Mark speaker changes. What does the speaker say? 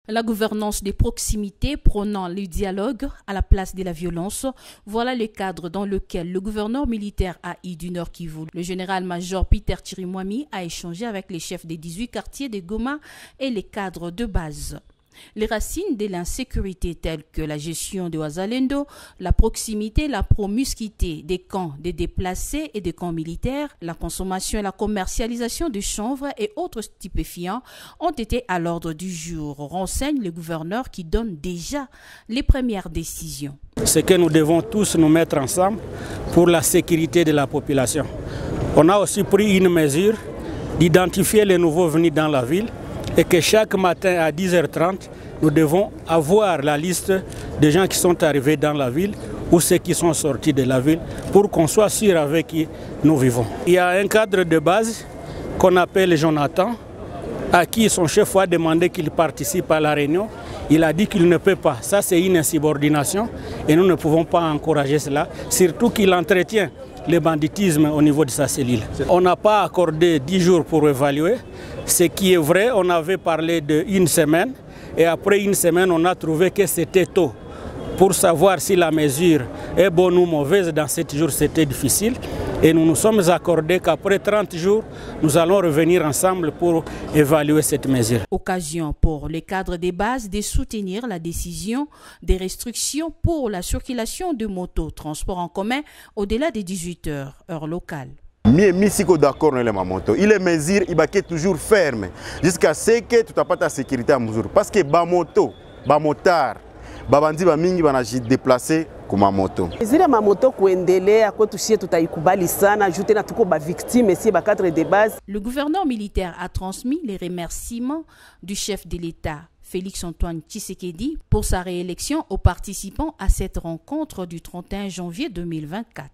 Speaker 1: La gouvernance des proximités prônant le dialogue à la place de la violence, voilà le cadre dans lequel le gouverneur militaire AI du Nord Kivu, le général-major Peter Chirimwami, a échangé avec les chefs des 18 quartiers de Goma et les cadres de base. Les racines de l'insécurité telles que la gestion de Wazalendo, la proximité, la promiscuité des camps des déplacés et des camps militaires, la consommation et la commercialisation de chanvre et autres stupéfiants ont été à l'ordre du jour, renseigne le gouverneur qui donne déjà les premières décisions.
Speaker 2: C'est que nous devons tous nous mettre ensemble pour la sécurité de la population. On a aussi pris une mesure d'identifier les nouveaux venus dans la ville et que chaque matin à 10h30, nous devons avoir la liste des gens qui sont arrivés dans la ville ou ceux qui sont sortis de la ville pour qu'on soit sûr avec qui nous vivons. Il y a un cadre de base qu'on appelle Jonathan, à qui son chef a demandé qu'il participe à la réunion. Il a dit qu'il ne peut pas. Ça, c'est une insubordination et nous ne pouvons pas encourager cela, surtout qu'il entretient le banditisme au niveau de sa cellule. On n'a pas accordé 10 jours pour évaluer. Ce qui est vrai, on avait parlé d'une semaine et après une semaine, on a trouvé que c'était tôt. Pour savoir si la mesure est bonne ou mauvaise, dans 7 jours, c'était difficile. Et nous nous sommes accordés qu'après 30 jours, nous allons revenir ensemble pour évaluer cette mesure.
Speaker 1: Occasion pour les cadres des bases de soutenir la décision des restrictions pour la circulation de motos, transport en commun au-delà des 18 heures, heure locale.
Speaker 3: Misiko d'accord avec ma moto. Il est mesure, il va toujours ferme jusqu'à ce que tu n'as pas ta sécurité à mesure. Parce que ba moto, ba motard, babandi ba mingi bana déplacer comme moto.
Speaker 4: Zile ma moto kuendelea kwetu shie tutaikubali sana jute na tuko ba victime si ba cadre de base.
Speaker 1: Le gouverneur militaire a transmis les remerciements du chef de l'État Félix-Antoine Tshisekedi pour sa réélection aux participants à cette rencontre du 31 janvier 2024.